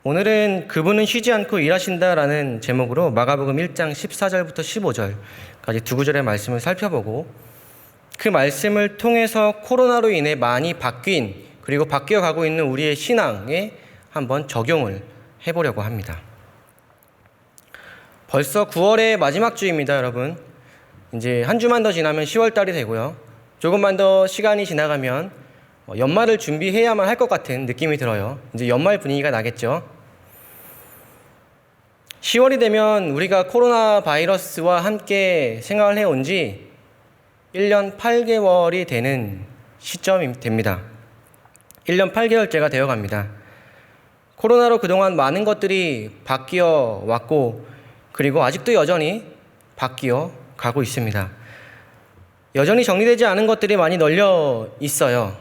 오늘은 그분은 쉬지 않고 일하신다라는 제목으로 마가복음 1장 14절부터 15절까지 두 구절의 말씀을 살펴보고 그 말씀을 통해서 코로나로 인해 많이 바뀐 그리고 바뀌어가고 있는 우리의 신앙에 한번 적용을 해보려고 합니다. 벌써 9월의 마지막 주입니다, 여러분. 이제 한 주만 더 지나면 10월달이 되고요. 조금만 더 시간이 지나가면 연말을 준비해야만 할 것 같은 느낌이 들어요. 이제 연말 분위기가 나겠죠. 10월이 되면 우리가 코로나 바이러스와 함께 생활을 해온 지 1년 8개월이 되는 시점이 됩니다. 1년 8개월째가 되어갑니다. 코로나로 그동안 많은 것들이 바뀌어 왔고 그리고 아직도 여전히 바뀌어 가고 있습니다. 여전히 정리되지 않은 것들이 많이 널려 있어요.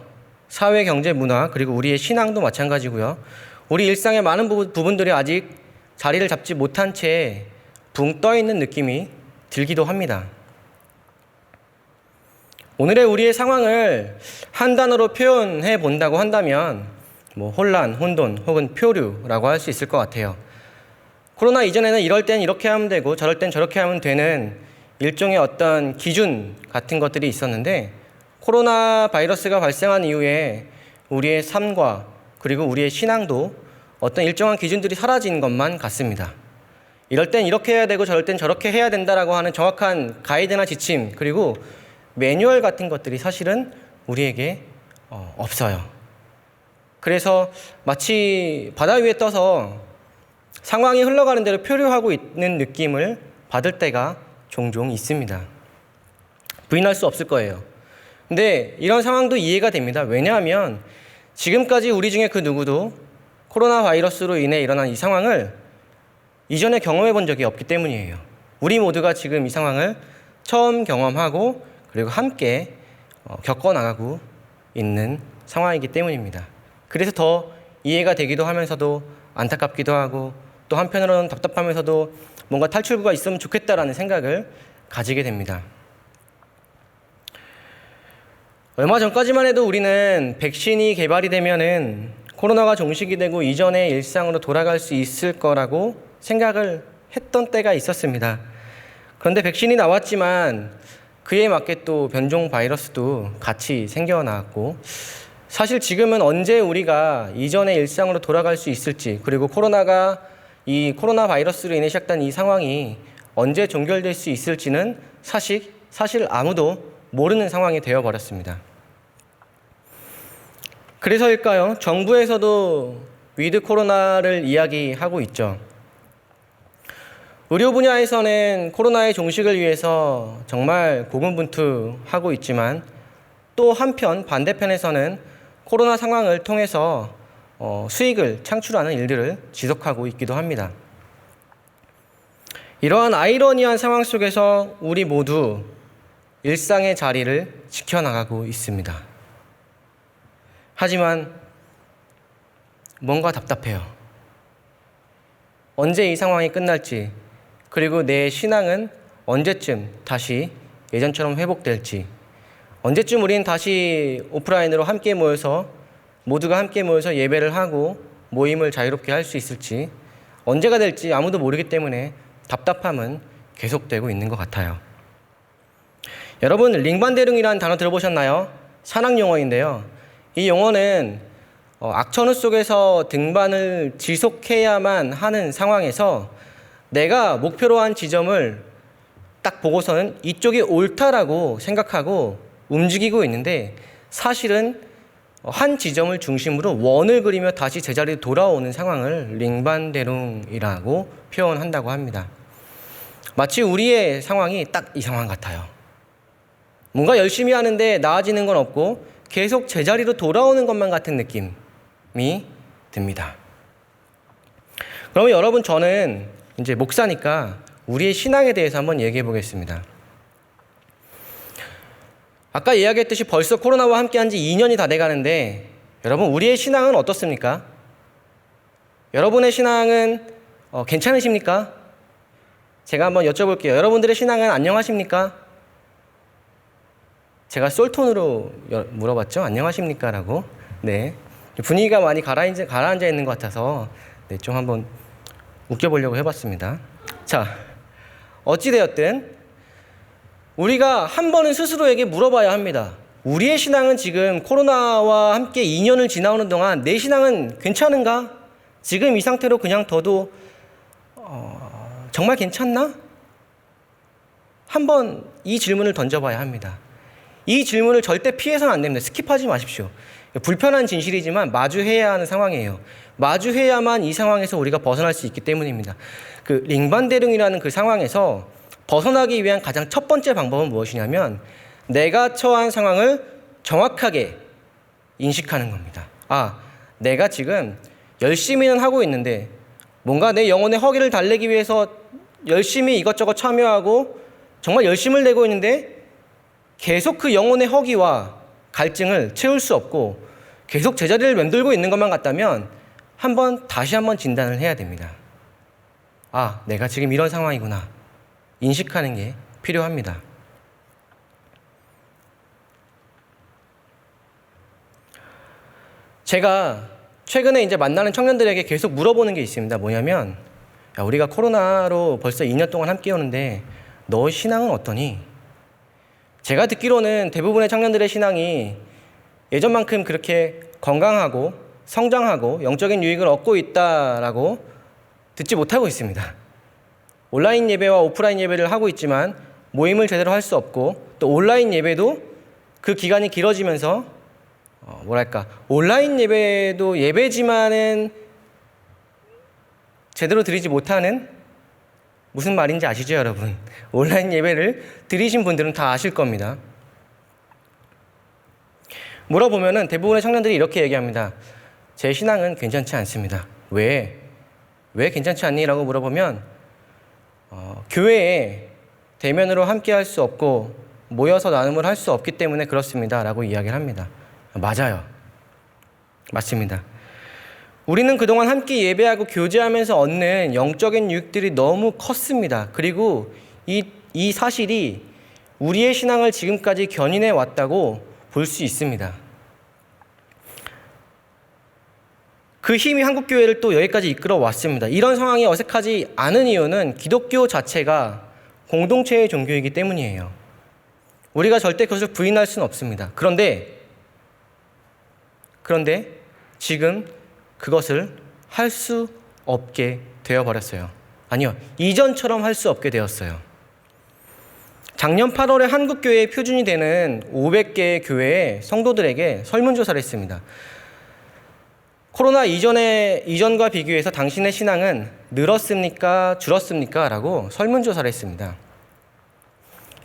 사회, 경제, 문화, 그리고 우리의 신앙도 마찬가지고요. 우리 일상의 많은 부분들이 아직 자리를 잡지 못한 채 붕 떠 있는 느낌이 들기도 합니다. 오늘의 우리의 상황을 한 단어로 표현해 본다고 한다면 혼란, 혼돈 혹은 표류라고 할 수 있을 것 같아요. 코로나 이전에는 이럴 땐 이렇게 하면 되고 저럴 땐 저렇게 하면 되는 일종의 어떤 기준 같은 것들이 있었는데 코로나 바이러스가 발생한 이후에 우리의 삶과 그리고 우리의 신앙도 어떤 일정한 기준들이 사라진 것만 같습니다. 이럴 땐 이렇게 해야 되고 저럴 땐 저렇게 해야 된다라고 하는 정확한 가이드나 지침 그리고 매뉴얼 같은 것들이 사실은 우리에게 없어요. 그래서 마치 바다 위에 떠서 상황이 흘러가는 대로 표류하고 있는 느낌을 받을 때가 종종 있습니다. 부인할 수 없을 거예요. 근데 이런 상황도 이해가 됩니다. 왜냐하면 지금까지 우리 중에 그 누구도 코로나 바이러스로 인해 일어난 이 상황을 이전에 경험해 본 적이 없기 때문이에요. 우리 모두가 지금 이 상황을 처음 경험하고 그리고 함께 겪어나가고 있는 상황이기 때문입니다. 그래서 더 이해가 되기도 하면서도 안타깝기도 하고 또 한편으로는 답답하면서도 뭔가 탈출구가 있으면 좋겠다라는 생각을 가지게 됩니다. 얼마 전까지만 해도 우리는 백신이 개발이 되면은 코로나가 종식이 되고 이전의 일상으로 돌아갈 수 있을 거라고 생각을 했던 때가 있었습니다. 그런데 백신이 나왔지만 그에 맞게 또 변종 바이러스도 같이 생겨나왔고 사실 지금은 언제 우리가 이전의 일상으로 돌아갈 수 있을지 그리고 이 코로나 바이러스로 인해 시작된 이 상황이 언제 종결될 수 있을지는 사실 아무도 모르는 상황이 되어버렸습니다. 그래서일까요? 정부에서도 위드 코로나를 이야기하고 있죠. 의료 분야에서는 코로나의 종식을 위해서 정말 고군분투하고 있지만 또 한편 반대편에서는 코로나 상황을 통해서 수익을 창출하는 일들을 지속하고 있기도 합니다. 이러한 아이러니한 상황 속에서 우리 모두 일상의 자리를 지켜나가고 있습니다. 하지만 뭔가 답답해요. 언제 이 상황이 끝날지 그리고 내 신앙은 언제쯤 다시 예전처럼 회복될지 언제쯤 우린 다시 오프라인으로 모두가 함께 모여서 예배를 하고 모임을 자유롭게 할 수 있을지 언제가 될지 아무도 모르기 때문에 답답함은 계속되고 있는 것 같아요. 여러분 링반대룽이라는 단어 들어보셨나요? 산악 용어인데요. 이 용어는 악천후 속에서 등반을 지속해야만 하는 상황에서 내가 목표로 한 지점을 딱 보고서는 이쪽이 옳다라고 생각하고 움직이고 있는데 사실은 한 지점을 중심으로 원을 그리며 다시 제자리로 돌아오는 상황을 링반대룽이라고 표현한다고 합니다. 마치 우리의 상황이 딱 이 상황 같아요. 뭔가 열심히 하는데 나아지는 건 없고 계속 제자리로 돌아오는 것만 같은 느낌이 듭니다. 그러면 여러분 저는 이제 목사니까 우리의 신앙에 대해서 한번 얘기해 보겠습니다. 아까 이야기했듯이 벌써 코로나와 함께한 지 2년이 다 돼가는데 여러분 우리의 신앙은 어떻습니까? 여러분의 신앙은 괜찮으십니까? 제가 한번 여쭤볼게요. 여러분들의 신앙은 안녕하십니까? 제가 쏠톤으로 물어봤죠. 안녕하십니까? 라고. 네. 분위기가 많이 가라앉아 있는 것 같아서 네, 좀 한번 웃겨보려고 해봤습니다. 자, 어찌되었든 우리가 한 번은 스스로에게 물어봐야 합니다. 우리의 신앙은 지금 코로나와 함께 2년을 지나오는 동안 내 신앙은 괜찮은가? 지금 이 상태로 그냥 둬도 정말 괜찮나? 한번 이 질문을 던져봐야 합니다. 이 질문을 절대 피해서는 안 됩니다. 스킵하지 마십시오. 불편한 진실이지만 마주해야 하는 상황이에요. 마주해야만 이 상황에서 우리가 벗어날 수 있기 때문입니다. 그 링반대릉이라는 그 상황에서 벗어나기 위한 가장 첫 번째 방법은 무엇이냐면 내가 처한 상황을 정확하게 인식하는 겁니다. 아, 내가 지금 열심히는 하고 있는데 뭔가 내 영혼의 허기를 달래기 위해서 열심히 이것저것 참여하고 정말 열심을 내고 있는데 계속 그 영혼의 허기와 갈증을 채울 수 없고 계속 제자리를 맴돌고 있는 것만 같다면 다시 한번 진단을 해야 됩니다. 아, 내가 지금 이런 상황이구나. 인식하는 게 필요합니다. 제가 최근에 이제 만나는 청년들에게 계속 물어보는 게 있습니다. 뭐냐면, 야, 우리가 코로나로 벌써 2년 동안 함께 오는데 너 신앙은 어떠니? 제가 듣기로는 대부분의 청년들의 신앙이 예전만큼 그렇게 건강하고 성장하고 영적인 유익을 얻고 있다라고 듣지 못하고 있습니다. 온라인 예배와 오프라인 예배를 하고 있지만 모임을 제대로 할 수 없고 또 온라인 예배도 그 기간이 길어지면서 온라인 예배도 예배지만은 제대로 드리지 못하는 무슨 말인지 아시죠, 여러분? 온라인 예배를 드리신 분들은 다 아실 겁니다. 물어보면은 대부분의 청년들이 이렇게 얘기합니다. 제 신앙은 괜찮지 않습니다. 왜 괜찮지 않니? 라고 물어보면 교회에 대면으로 함께 할 수 없고 모여서 나눔을 할 수 없기 때문에 그렇습니다. 라고 이야기를 합니다. 맞아요. 맞습니다. 우리는 그동안 함께 예배하고 교제하면서 얻는 영적인 유익들이 너무 컸습니다. 그리고 이 사실이 우리의 신앙을 지금까지 견인해 왔다고 볼 수 있습니다. 그 힘이 한국교회를 또 여기까지 이끌어 왔습니다. 이런 상황이 어색하지 않은 이유는 기독교 자체가 공동체의 종교이기 때문이에요. 우리가 절대 그것을 부인할 수는 없습니다. 그런데 지금 그것을 할 수 없게 되어버렸어요. 아니요, 이전처럼 할 수 없게 되었어요. 작년 8월에 한국교회의 표준이 되는 500개의 교회의 성도들에게 설문조사를 했습니다. 코로나 이전과 비교해서 당신의 신앙은 늘었습니까? 줄었습니까? 라고 설문조사를 했습니다.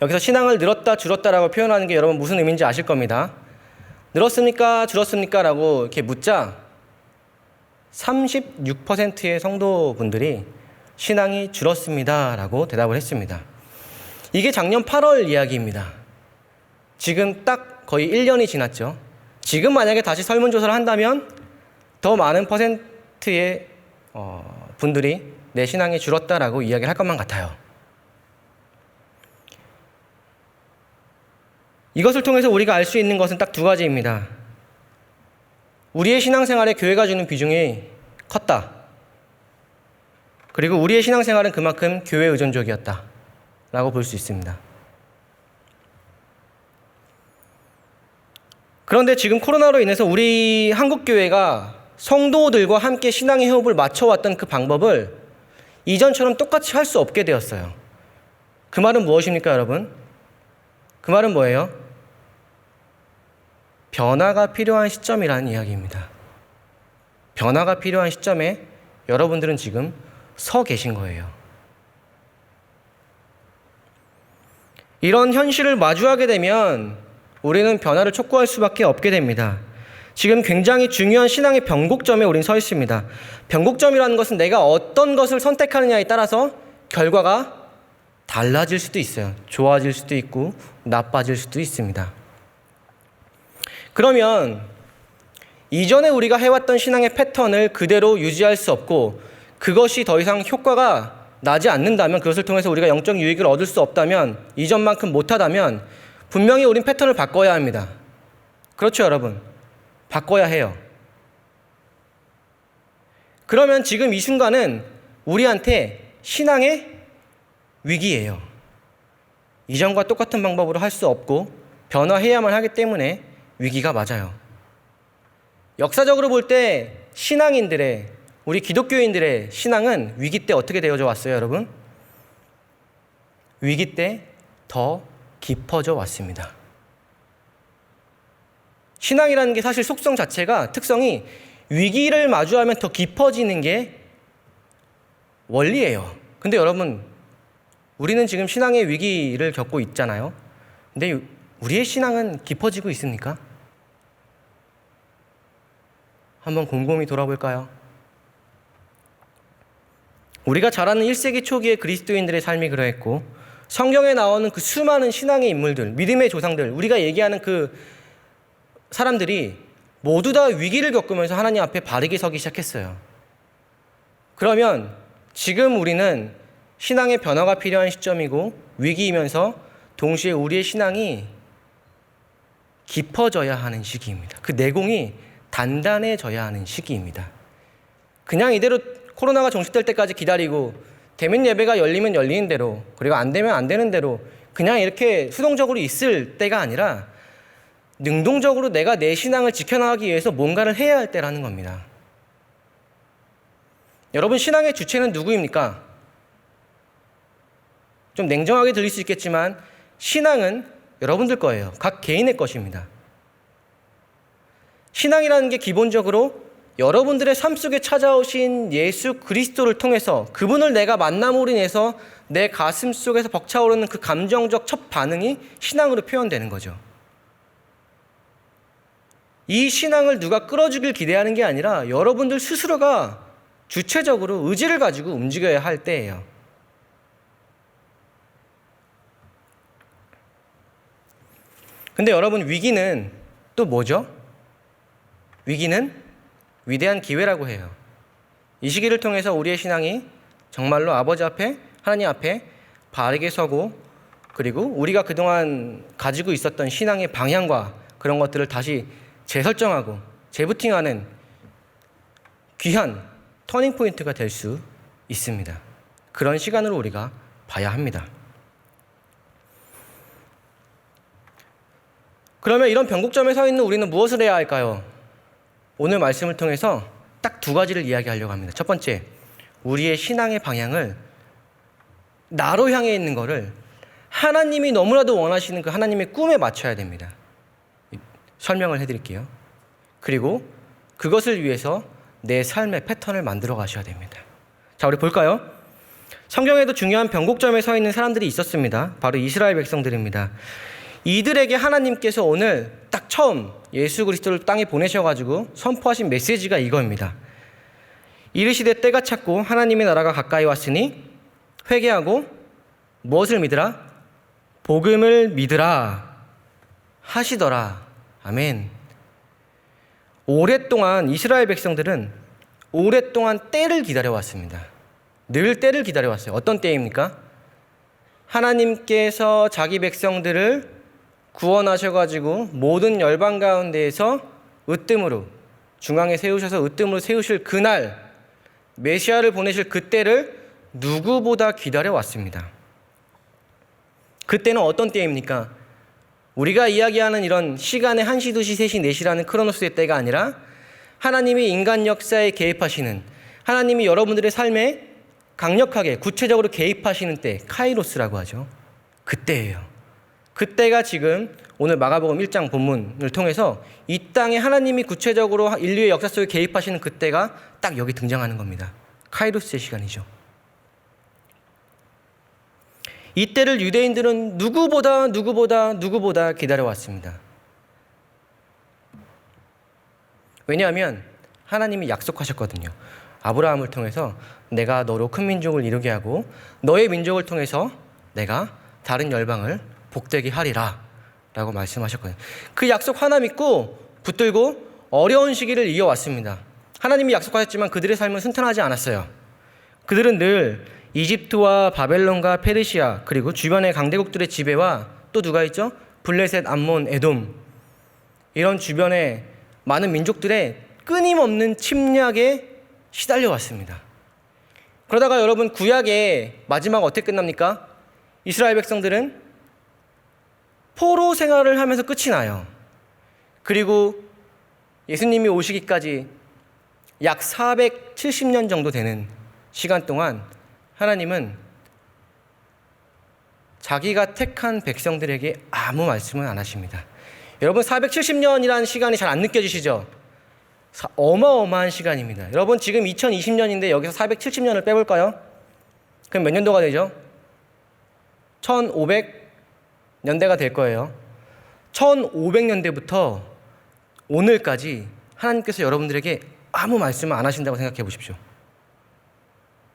여기서 신앙을 늘었다, 줄었다라고 표현하는 게 여러분 무슨 의미인지 아실 겁니다. 늘었습니까? 줄었습니까? 라고 이렇게 묻자 36%의 성도분들이 신앙이 줄었습니다. 라고 대답을 했습니다. 이게 작년 8월 이야기입니다. 지금 딱 거의 1년이 지났죠. 지금 만약에 다시 설문조사를 한다면 더 많은 퍼센트의 분들이 내 신앙이 줄었다라고 이야기를 할 것만 같아요. 이것을 통해서 우리가 알 수 있는 것은 딱 두 가지입니다. 우리의 신앙생활에 교회가 주는 비중이 컸다. 그리고 우리의 신앙생활은 그만큼 교회 의존적이었다. 라고 볼 수 있습니다. 그런데 지금 코로나로 인해서 우리 한국교회가 성도들과 함께 신앙의 호흡을 맞춰왔던 그 방법을 이전처럼 똑같이 할 수 없게 되었어요. 그 말은 무엇입니까, 여러분? 그 말은 뭐예요? 변화가 필요한 시점이라는 이야기입니다. 변화가 필요한 시점에 여러분들은 지금 서 계신 거예요. 이런 현실을 마주하게 되면 우리는 변화를 촉구할 수밖에 없게 됩니다. 지금 굉장히 중요한 신앙의 변곡점에 우린 서 있습니다. 변곡점이라는 것은 내가 어떤 것을 선택하느냐에 따라서 결과가 달라질 수도 있어요. 좋아질 수도 있고 나빠질 수도 있습니다. 그러면 이전에 우리가 해왔던 신앙의 패턴을 그대로 유지할 수 없고 그것이 더 이상 효과가 나지 않는다면, 그것을 통해서 우리가 영적 유익을 얻을 수 없다면, 이전만큼 못하다면 분명히 우린 패턴을 바꿔야 합니다. 그렇죠, 여러분? 바꿔야 해요. 그러면 지금 이 순간은 우리한테 신앙의 위기예요. 이전과 똑같은 방법으로 할 수 없고 변화해야만 하기 때문에 위기가 맞아요. 역사적으로 볼 때 신앙인들의, 우리 기독교인들의 신앙은 위기 때 어떻게 되어져 왔어요, 여러분? 위기 때 더 깊어져 왔습니다. 신앙이라는 게 사실 속성 자체가, 특성이 위기를 마주하면 더 깊어지는 게 원리예요. 근데 여러분, 우리는 지금 신앙의 위기를 겪고 있잖아요. 근데 우리의 신앙은 깊어지고 있습니까? 한번 곰곰이 돌아볼까요? 우리가 잘 아는 1세기 초기의 그리스도인들의 삶이 그러했고, 성경에 나오는 그 수많은 신앙의 인물들, 믿음의 조상들, 우리가 얘기하는 그 사람들이 모두 다 위기를 겪으면서 하나님 앞에 바르게 서기 시작했어요. 그러면 지금 우리는 신앙의 변화가 필요한 시점이고 위기이면서 동시에 우리의 신앙이 깊어져야 하는 시기입니다. 그 내공이 단단해져야 하는 시기입니다. 그냥 이대로 코로나가 종식될 때까지 기다리고 대면 예배가 열리면 열리는 대로, 그리고 안 되면 안 되는 대로 그냥 이렇게 수동적으로 있을 때가 아니라 능동적으로 내가 내 신앙을 지켜나가기 위해서 뭔가를 해야 할 때라는 겁니다. 여러분, 신앙의 주체는 누구입니까? 좀 냉정하게 들릴 수 있겠지만 신앙은 여러분들 거예요. 각 개인의 것입니다. 신앙이라는 게 기본적으로 여러분들의 삶 속에 찾아오신 예수 그리스도를 통해서, 그분을 내가 만남으로 인해서 내 가슴 속에서 벅차오르는 그 감정적 첫 반응이 신앙으로 표현되는 거죠. 이 신앙을 누가 끌어주길 기대하는 게 아니라 여러분들 스스로가 주체적으로 의지를 가지고 움직여야 할 때예요. 근데 여러분, 위기는 또 뭐죠? 위기는 위대한 기회라고 해요. 이 시기를 통해서 우리의 신앙이 정말로 아버지 앞에, 하나님 앞에 바르게 서고, 그리고 우리가 그동안 가지고 있었던 신앙의 방향과 그런 것들을 다시 재설정하고 재부팅하는 귀한 터닝포인트가 될 수 있습니다. 그런 시간으로 우리가 봐야 합니다. 그러면 이런 변곡점에 서 있는 우리는 무엇을 해야 할까요? 오늘 말씀을 통해서 딱 두 가지를 이야기하려고 합니다. 첫 번째, 우리의 신앙의 방향을 나로 향해 있는 거를 하나님이 너무나도 원하시는 그 하나님의 꿈에 맞춰야 됩니다. 설명을 해드릴게요. 그리고 그것을 위해서 내 삶의 패턴을 만들어 가셔야 됩니다. 자, 우리 볼까요? 성경에도 중요한 변곡점에 서 있는 사람들이 있었습니다. 바로 이스라엘 백성들입니다. 이들에게 하나님께서 오늘 딱 처음 예수 그리스도를 땅에 보내셔가지고 선포하신 메시지가 이거입니다. 이르시되 때가 찼고 하나님의 나라가 가까이 왔으니 회개하고 무엇을 믿으라? 복음을 믿으라 하시더라. 아멘. 오랫동안 이스라엘 백성들은 오랫동안 때를 기다려왔습니다. 늘 때를 기다려왔어요. 어떤 때입니까? 하나님께서 자기 백성들을 구원하셔가지고 모든 열방 가운데에서 으뜸으로, 중앙에 세우셔서 으뜸으로 세우실 그날, 메시아를 보내실 그때를 누구보다 기다려왔습니다. 그때는 어떤 때입니까? 우리가 이야기하는 이런 시간의 1시, 2시, 3시, 4시라는 크로노스의 때가 아니라 하나님이 인간 역사에 개입하시는, 하나님이 여러분들의 삶에 강력하게 구체적으로 개입하시는 때, 카이로스라고 하죠. 그때예요. 그때가 지금 오늘 마가복음 1장 본문을 통해서 이 땅에 하나님이 구체적으로 인류의 역사 속에 개입하시는 그때가 딱 여기 등장하는 겁니다. 카이로스의 시간이죠. 이때를 유대인들은 누구보다 기다려왔습니다. 왜냐하면 하나님이 약속하셨거든요. 아브라함을 통해서 내가 너로 큰 민족을 이루게 하고 너의 민족을 통해서 내가 다른 열방을 복되게 하리라 라고 말씀하셨거든요. 그 약속 하나 믿고 붙들고 어려운 시기를 이겨왔습니다. 하나님이 약속하셨지만 그들의 삶은 순탄하지 않았어요. 그들은 늘 이집트와 바벨론과 페르시아, 그리고 주변의 강대국들의 지배와 또 누가 있죠? 블레셋, 암몬, 에돔, 이런 주변의 많은 민족들의 끊임없는 침략에 시달려 왔습니다. 그러다가 여러분 구약의 마지막 어떻게 끝납니까? 이스라엘 백성들은 포로 생활을 하면서 끝이 나요. 그리고 예수님이 오시기까지 약 470년 정도 되는 시간 동안 하나님은 자기가 택한 백성들에게 아무 말씀을 안 하십니다. 여러분 470년이라는 시간이 잘 안 느껴지시죠? 어마어마한 시간입니다. 여러분 지금 2020년인데 여기서 470년을 빼볼까요? 그럼 몇 년도가 되죠? 1500년대가 될 거예요. 1500년대부터 오늘까지 하나님께서 여러분들에게 아무 말씀을 안 하신다고 생각해 보십시오.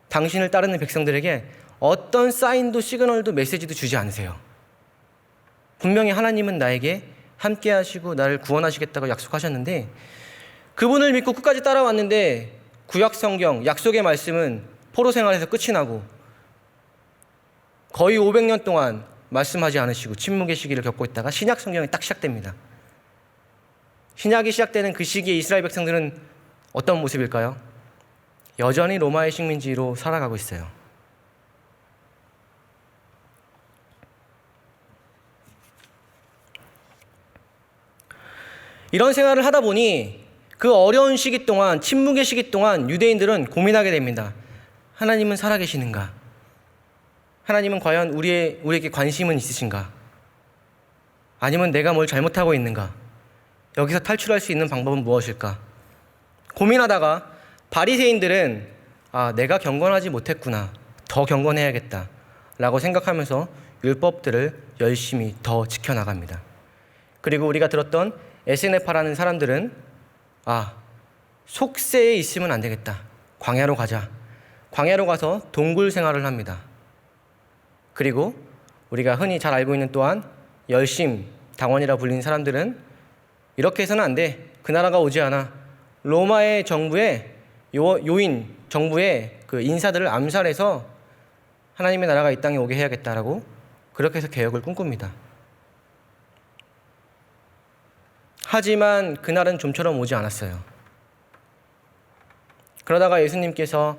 당신을 따르는 백성들에게 어떤 사인도 시그널도 메시지도 주지 않으세요. 분명히 하나님은 나에게 함께 하시고 나를 구원하시겠다고 약속하셨는데 그분을 믿고 끝까지 따라왔는데 구약 성경 약속의 말씀은 포로 생활에서 끝이 나고 거의 500년 동안 말씀하지 않으시고 침묵의 시기를 겪고 있다가 신약 성경이 딱 시작됩니다. 신약이 시작되는 그 시기에 이스라엘 백성들은 어떤 모습일까요? 여전히 로마의 식민지로 살아가고 있어요. 이런 생활을 하다 보니 그 어려운 시기 동안, 침묵의 시기 동안 유대인들은 고민하게 됩니다. 하나님은 살아계시는가? 하나님은 과연 우리에게 관심은 있으신가? 아니면 내가 뭘 잘못하고 있는가? 여기서 탈출할 수 있는 방법은 무엇일까? 고민하다가 바리새인들은 내가 경건하지 못했구나. 더 경건해야겠다. 라고 생각하면서 율법들을 열심히 더 지켜나갑니다. 그리고 우리가 들었던 에스네파라는 사람들은 속세에 있으면 안 되겠다. 광야로 가자. 광야로 가서 동굴 생활을 합니다. 그리고 우리가 흔히 잘 알고 있는 또한 열심 당원이라 불리는 사람들은 이렇게 해서는 안 돼. 그 나라가 오지 않아. 로마의 정부의 요인 정부의 그 인사들을 암살해서 하나님의 나라가 이 땅에 오게 해야겠다라고 그렇게 해서 개혁을 꿈꿉니다. 하지만 그날은 좀처럼 오지 않았어요. 그러다가 예수님께서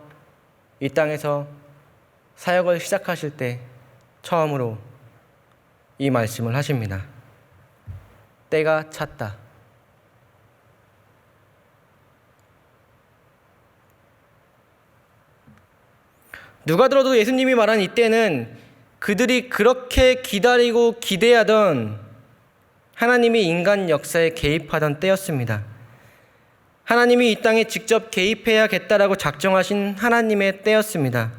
이 땅에서 사역을 시작하실 때 처음으로 이 말씀을 하십니다. 때가 찼다. 누가 들어도 예수님이 말한 이때는 그들이 그렇게 기다리고 기대하던 하나님이 인간 역사에 개입하던 때였습니다. 하나님이 이 땅에 직접 개입해야겠다라고 작정하신 하나님의 때였습니다.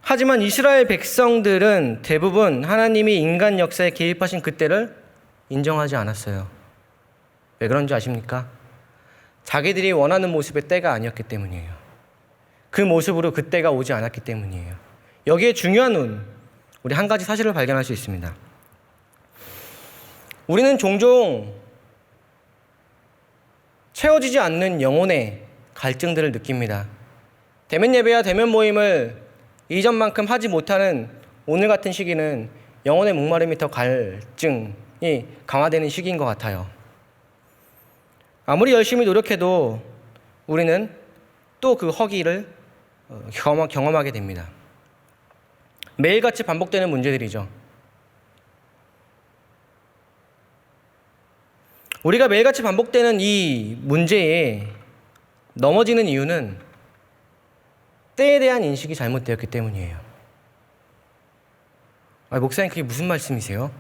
하지만 이스라엘 백성들은 대부분 하나님이 인간 역사에 개입하신 그때를 인정하지 않았어요. 왜 그런지 아십니까? 자기들이 원하는 모습의 때가 아니었기 때문이에요. 그 모습으로 그때가 오지 않았기 때문이에요. 여기에 중요한 우리 한 가지 사실을 발견할 수 있습니다. 우리는 종종 채워지지 않는 영혼의 갈증들을 느낍니다. 대면 예배와 대면 모임을 이전만큼 하지 못하는 오늘 같은 시기는 영혼의 목마름이 더 갈증이 강화되는 시기인 것 같아요. 아무리 열심히 노력해도 우리는 또 그 허기를 경험하게 됩니다. 매일같이 반복되는 문제들이죠. 우리가 매일같이 반복되는 이 문제에 넘어지는 이유는 때에 대한 인식이 잘못되었기 때문이에요. 목사님 그게 무슨 말씀이세요?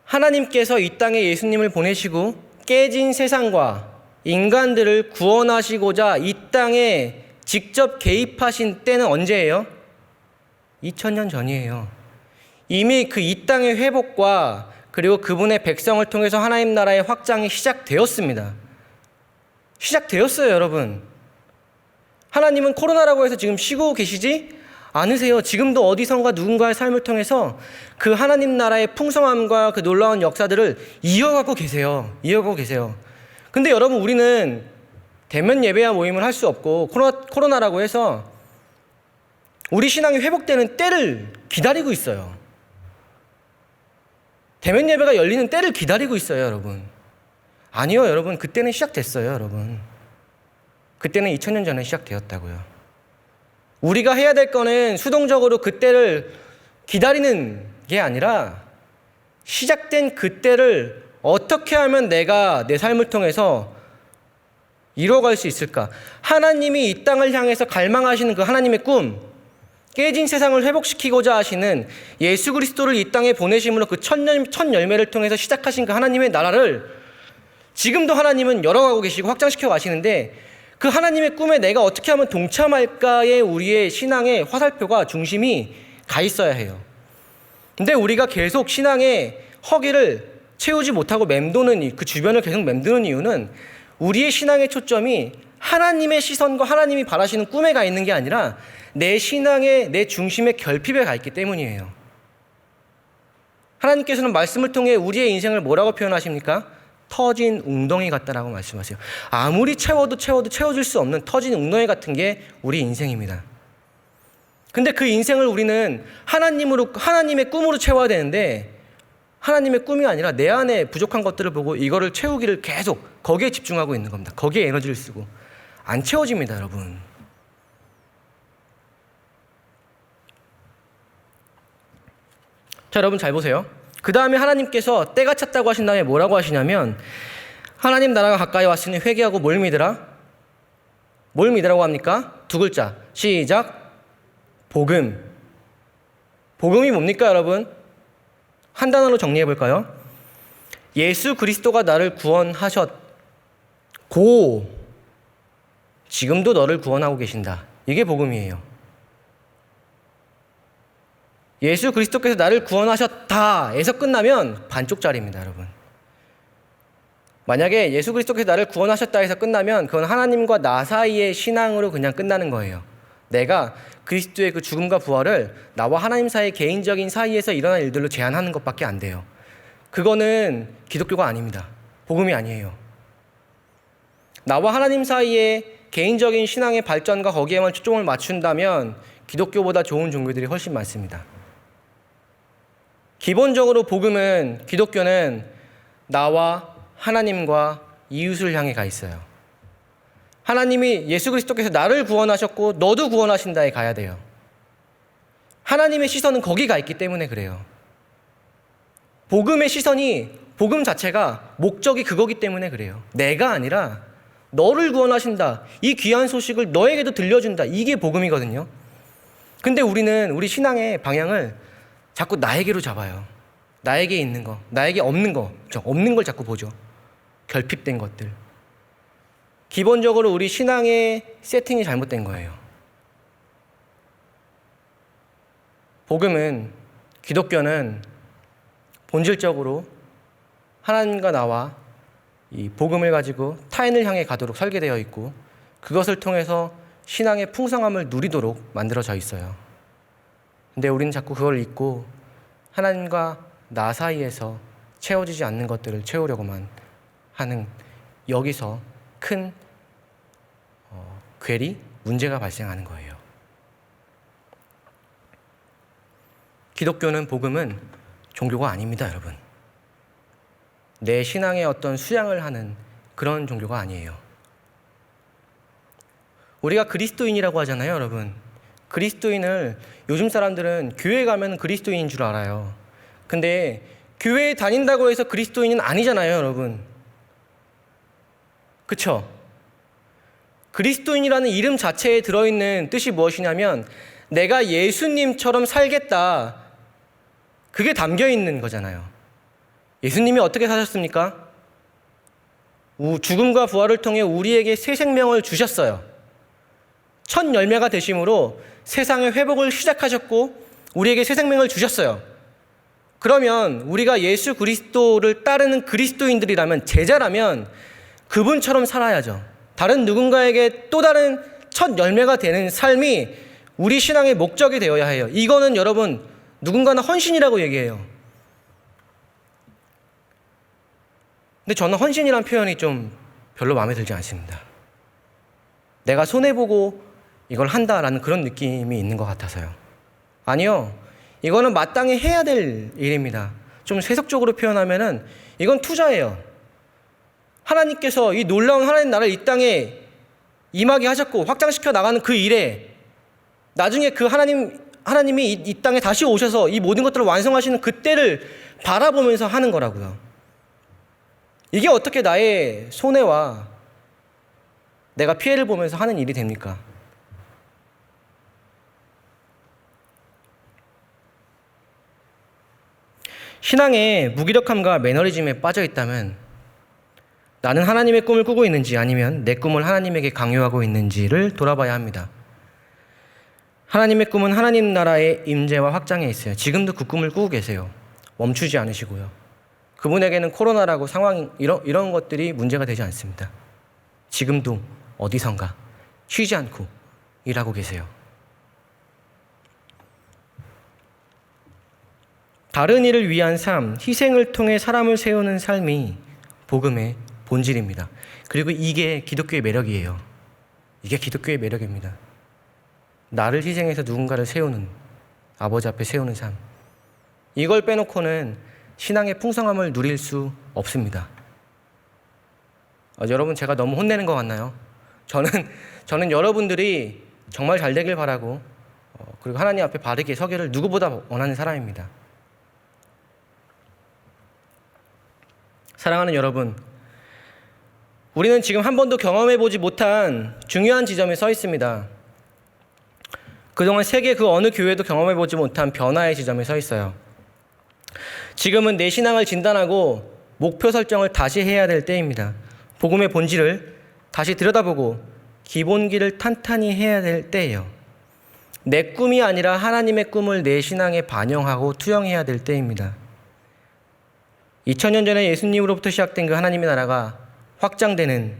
하나님께서 이 땅에 예수님을 보내시고 깨진 세상과 인간들을 구원하시고자 이 땅에 직접 개입하신 때는 언제예요? 2000년 전이에요. 이미 그 이 땅의 회복과 그리고 그분의 백성을 통해서 하나님 나라의 확장이 시작되었습니다. 시작되었어요, 여러분. 하나님은 코로나라고 해서 지금 쉬고 계시지 않으세요. 지금도 어디선가 누군가의 삶을 통해서 그 하나님 나라의 풍성함과 그 놀라운 역사들을 이어가고 계세요. 근데 여러분, 우리는 대면 예배와 모임을 할 수 없고 코로나라고 해서 우리 신앙이 회복되는 때를 기다리고 있어요. 대면 예배가 열리는 때를 기다리고 있어요, 여러분. 아니요, 여러분. 그때는 시작됐어요, 여러분. 그때는 2000년 전에 시작되었다고요. 우리가 해야 될 거는 수동적으로 그때를 기다리는 게 아니라 시작된 그때를 어떻게 하면 내가 내 삶을 통해서 이뤄갈 수 있을까? 하나님이 이 땅을 향해서 갈망하시는 그 하나님의 꿈, 깨진 세상을 회복시키고자 하시는 예수 그리스도를 이 땅에 보내심으로 그 첫 열매를 통해서 시작하신 그 하나님의 나라를 지금도 하나님은 열어가고 계시고 확장시켜 가시는데, 그 하나님의 꿈에 내가 어떻게 하면 동참할까에 우리의 신앙의 화살표가 중심이 가 있어야 해요. 근데 우리가 계속 신앙의 허기를 채우지 못하고 맴도는, 그 주변을 계속 맴도는 이유는 우리의 신앙의 초점이 하나님의 시선과 하나님이 바라시는 꿈에 가 있는 게 아니라 내 신앙의, 내 중심의 결핍에 가 있기 때문이에요. 하나님께서는 말씀을 통해 우리의 인생을 뭐라고 표현하십니까? 터진 웅덩이 같다라고 말씀하세요. 아무리 채워도 채워질 수 없는 터진 웅덩이 같은 게 우리 인생입니다. 근데 그 인생을 우리는 하나님의 꿈으로 채워야 되는데, 하나님의 꿈이 아니라 내 안에 부족한 것들을 보고 이거를 채우기를 계속 거기에 집중하고 있는 겁니다. 거기에 에너지를 쓰고. 안 채워집니다, 여러분. 자, 여러분 잘 보세요. 그 다음에 하나님께서 때가 찼다고 하신 다음에 뭐라고 하시냐면, 하나님 나라가 가까이 왔으니 회개하고 뭘 믿으라? 뭘 믿으라고 합니까? 두 글자. 시작. 복음. 복음이 뭡니까, 여러분? 한 단어로 정리해 볼까요? 예수 그리스도가 나를 구원하셨고 지금도 너를 구원하고 계신다. 이게 복음이에요. 예수 그리스도께서 나를 구원하셨다에서 끝나면 반쪽짜리입니다, 여러분. 만약에 예수 그리스도께서 나를 구원하셨다 해서 끝나면 그건 하나님과 나 사이의 신앙으로 그냥 끝나는 거예요. 내가 그리스도의 그 죽음과 부활을 나와 하나님 사이의 개인적인 사이에서 일어난 일들로 제한하는 것밖에 안 돼요. 그거는 기독교가 아닙니다. 복음이 아니에요. 나와 하나님 사이의 개인적인 신앙의 발전과 거기에만 초점을 맞춘다면 기독교보다 좋은 종교들이 훨씬 많습니다. 기본적으로 복음은, 기독교는 나와 하나님과 이웃을 향해 가 있어요. 하나님이, 예수 그리스도께서 나를 구원하셨고 너도 구원하신다에 가야 돼요. 하나님의 시선은 거기 가 있기 때문에 그래요. 복음의 시선이, 복음 자체가 목적이 그거기 때문에 그래요. 내가 아니라 너를 구원하신다, 이 귀한 소식을 너에게도 들려준다, 이게 복음이거든요. 근데 우리는 우리 신앙의 방향을 자꾸 나에게로 잡아요. 나에게 있는 거, 나에게 없는 거, 없는 걸 자꾸 보죠. 결핍된 것들. 기본적으로 우리 신앙의 세팅이 잘못된 거예요. 복음은, 기독교는 본질적으로 하나님과 나와 이 복음을 가지고 타인을 향해 가도록 설계되어 있고, 그것을 통해서 신앙의 풍성함을 누리도록 만들어져 있어요. 근데 우리는 자꾸 그걸 잊고 하나님과 나 사이에서 채워지지 않는 것들을 채우려고만 하는, 여기서 큰 괴리, 문제가 발생하는 거예요. 기독교는, 복음은 종교가 아닙니다, 여러분. 내 신앙의 어떤 수양을 하는 그런 종교가 아니에요. 우리가 그리스도인이라고 하잖아요, 여러분. 그리스도인을, 요즘 사람들은 교회 가면 그리스도인인 줄 알아요. 근데 교회에 다닌다고 해서 그리스도인은 아니잖아요, 여러분. 그쵸? 그리스도인이라는 이름 자체에 들어있는 뜻이 무엇이냐면 내가 예수님처럼 살겠다, 그게 담겨 있는 거잖아요. 예수님이 어떻게 사셨습니까? 죽음과 부활을 통해 우리에게 새 생명을 주셨어요. 첫 열매가 되심으로 세상의 회복을 시작하셨고 우리에게 새 생명을 주셨어요. 그러면 우리가 예수 그리스도를 따르는 그리스도인들이라면, 제자라면 그분처럼 살아야죠. 다른 누군가에게 또 다른 첫 열매가 되는 삶이 우리 신앙의 목적이 되어야 해요. 이거는 여러분, 누군가는 헌신이라고 얘기해요. 근데 저는 헌신이란 표현이 좀 별로 마음에 들지 않습니다. 내가 손해보고 이걸 한다라는 그런 느낌이 있는 것 같아서요. 아니요. 이거는 마땅히 해야 될 일입니다. 좀 세속적으로 표현하면은 이건 투자예요. 하나님께서 이 놀라운 하나님 나라를 이 땅에 임하게 하셨고 확장시켜 나가는 그 일에 나중에 그 하나님이 이 땅에 다시 오셔서 이 모든 것들을 완성하시는 그때를 바라보면서 하는 거라고요. 이게 어떻게 나의 손해와 내가 피해를 보면서 하는 일이 됩니까? 신앙의 무기력함과 매너리즘에 빠져 있다면 나는 하나님의 꿈을 꾸고 있는지 아니면 내 꿈을 하나님에게 강요하고 있는지를 돌아봐야 합니다. 하나님의 꿈은 하나님 나라의 임재와 확장에 있어요. 지금도 그 꿈을 꾸고 계세요. 멈추지 않으시고요. 그분에게는 코로나라고 상황 이런 것들이 문제가 되지 않습니다. 지금도 어디선가 쉬지 않고 일하고 계세요. 다른 이를 위한 삶, 희생을 통해 사람을 세우는 삶이 복음의 본질입니다. 그리고 이게 기독교의 매력이에요. 이게 기독교의 매력입니다. 나를 희생해서 누군가를 세우는, 아버지 앞에 세우는 삶. 이걸 빼놓고는 신앙의 풍성함을 누릴 수 없습니다. 여러분, 제가 너무 혼내는 것 같나요? 저는 여러분들이 정말 잘 되길 바라고 그리고 하나님 앞에 바르게 서기를 누구보다 원하는 사람입니다. 사랑하는 여러분, 우리는 지금 한 번도 경험해보지 못한 중요한 지점에 서 있습니다. 그동안 세계 그 어느 교회도 경험해보지 못한 변화의 지점에 서 있어요. 지금은 내 신앙을 진단하고 목표 설정을 다시 해야 될 때입니다. 복음의 본질을 다시 들여다보고 기본기를 탄탄히 해야 될 때예요. 내 꿈이 아니라 하나님의 꿈을 내 신앙에 반영하고 투영해야 될 때입니다. 2000년 전에 예수님으로부터 시작된 그 하나님의 나라가 확장되는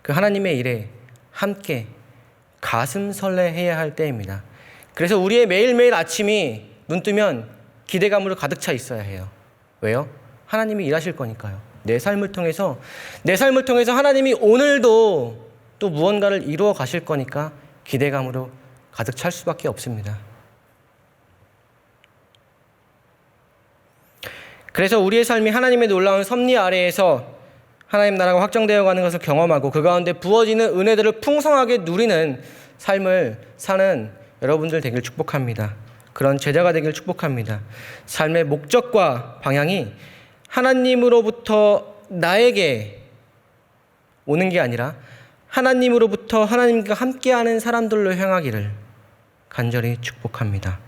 그 하나님의 일에 함께 가슴 설레해야 할 때입니다. 그래서 우리의 매일매일 아침이 눈 뜨면 기대감으로 가득 차 있어야 해요. 왜요? 하나님이 일하실 거니까요. 내 삶을 통해서 하나님이 오늘도 또 무언가를 이루어 가실 거니까 기대감으로 가득 찰 수밖에 없습니다. 그래서 우리의 삶이 하나님의 놀라운 섭리 아래에서 하나님 나라가 확장되어 가는 것을 경험하고 그 가운데 부어지는 은혜들을 풍성하게 누리는 삶을 사는 여러분들 되길 축복합니다. 그런 제자가 되길 축복합니다. 삶의 목적과 방향이 하나님으로부터 나에게 오는 게 아니라 하나님으로부터 하나님과 함께하는 사람들로 향하기를 간절히 축복합니다.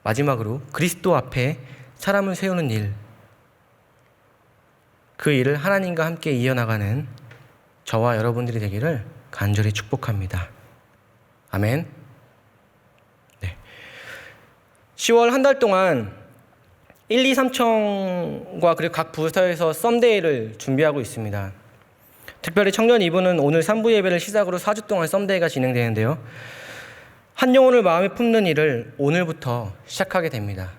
마지막으로 그리스도 앞에 사람을 세우는 일, 그 일을 하나님과 함께 이어나가는 저와 여러분들이 되기를 간절히 축복합니다. 아멘. 네. 10월 한 달 동안 1, 2, 3청과 그리고 각 부서에서 썸데이를 준비하고 있습니다. 특별히 청년 2부는 오늘 3부 예배를 시작으로 4주 동안 썸데이가 진행되는데요. 한 영혼을 마음에 품는 일을 오늘부터 시작하게 됩니다.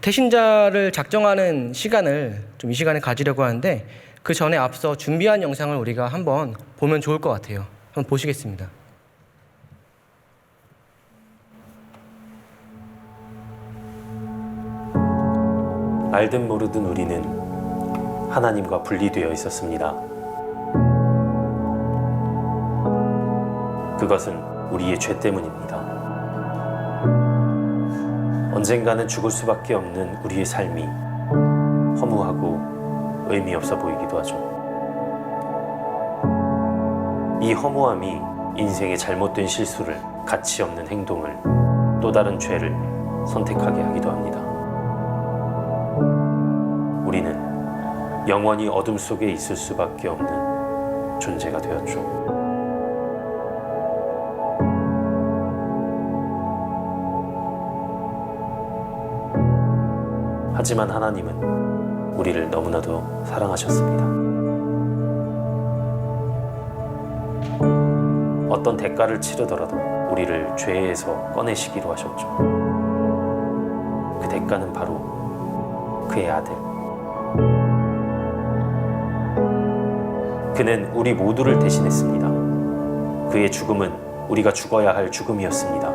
태신자를 작정하는 시간을 좀 이 시간에 가지려고 하는데 그 전에 앞서 준비한 영상을 우리가 한번 보면 좋을 것 같아요. 한번 보시겠습니다. 알든 모르든 우리는 하나님과 분리되어 있었습니다. 그것은 우리의 죄 때문입니다. 언젠가는 죽을 수밖에 없는 우리의 삶이 허무하고 의미 없어 보이기도 하죠. 이 허무함이 인생의 잘못된 실수를, 가치 없는 행동을, 또 다른 죄를 선택하게 하기도 합니다. 우리는 영원히 어둠 속에 있을 수밖에 없는 존재가 되었죠. 하지만 하나님은 우리를 너무나도 사랑하셨습니다. 어떤 대가를 치르더라도 우리를 죄에서 꺼내시기로 하셨죠. 그 대가는 바로 그의 아들. 그는 우리 모두를 대신했습니다. 그의 죽음은 우리가 죽어야 할 죽음이었습니다.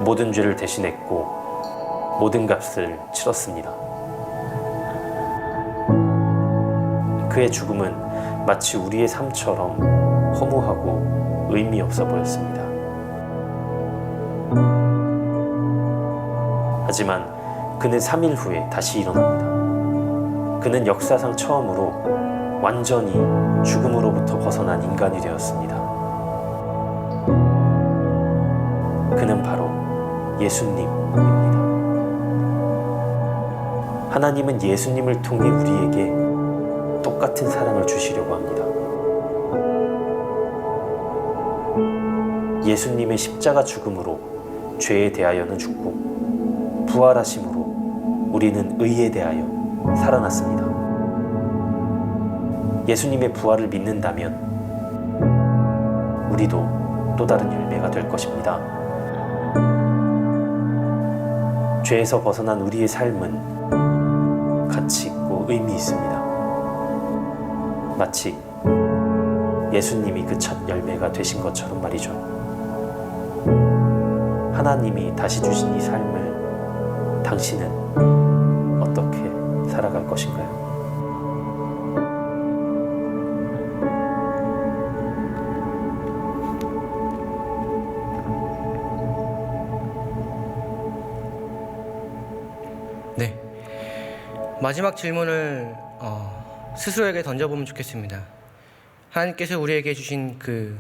모든 죄를 대신했고 모든 값을 치렀습니다. 그의 죽음은 마치 우리의 삶처럼 허무하고 의미 없어 보였습니다. 하지만 그는 3일 후에 다시 일어납니다. 그는 역사상 처음으로 완전히 죽음으로부터 벗어난 인간이 되었습니다. 그는 바로 예수님입니다. 하나님은 예수님을 통해 우리에게 똑같은 사랑을 주시려고 합니다. 예수님의 십자가 죽음으로 죄에 대하여는 죽고 부활하심으로 우리는 의에 대하여 살아났습니다. 예수님의 부활을 믿는다면 우리도 또 다른 열매가 될 것입니다. 죄에서 벗어난 우리의 삶은 가치 있고 의미 있습니다. 마치 예수님이 그 첫 열매가 되신 것처럼 말이죠. 하나님이 다시 주신 이 삶을 당신은 어떻게 살아갈 것인가요? 네. 마지막 질문을 스스로에게 던져보면 좋겠습니다. 하나님께서 우리에게 주신 그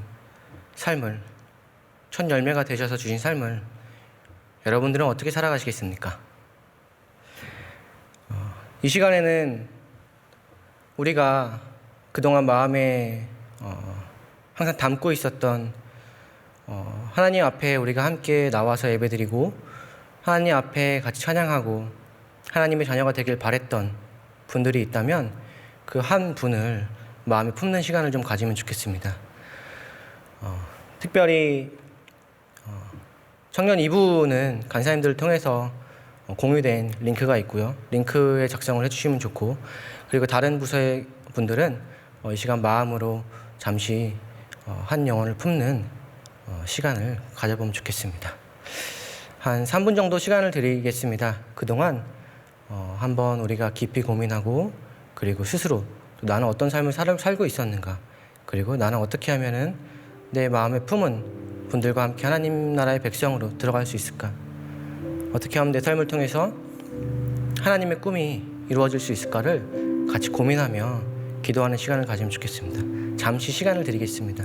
삶을, 첫 열매가 되셔서 주신 삶을 여러분들은 어떻게 살아가시겠습니까? 이 시간에는 우리가 그동안 마음에 항상 담고 있었던 하나님 앞에 우리가 함께 나와서 예배드리고 하나님 앞에 같이 찬양하고 하나님의 자녀가 되길 바랬던 분들이 있다면 그 한 분을 마음에 품는 시간을 좀 가지면 좋겠습니다. 특별히 청년 2부는 간사님들을 통해서 공유된 링크가 있고요. 링크에 작성을 해주시면 좋고, 그리고 다른 부서의 분들은 이 시간 마음으로 잠시 한 영혼을 품는 시간을 가져보면 좋겠습니다. 한 3분 정도 시간을 드리겠습니다. 그동안 한번 우리가 깊이 고민하고, 그리고 스스로 또 나는 어떤 삶을 살고 있었는가, 그리고 나는 어떻게 하면은 내 마음에 품은 분들과 함께 하나님 나라의 백성으로 들어갈 수 있을까, 어떻게 하면 내 삶을 통해서 하나님의 꿈이 이루어질 수 있을까를 같이 고민하며 기도하는 시간을 가지면 좋겠습니다. 잠시 시간을 드리겠습니다.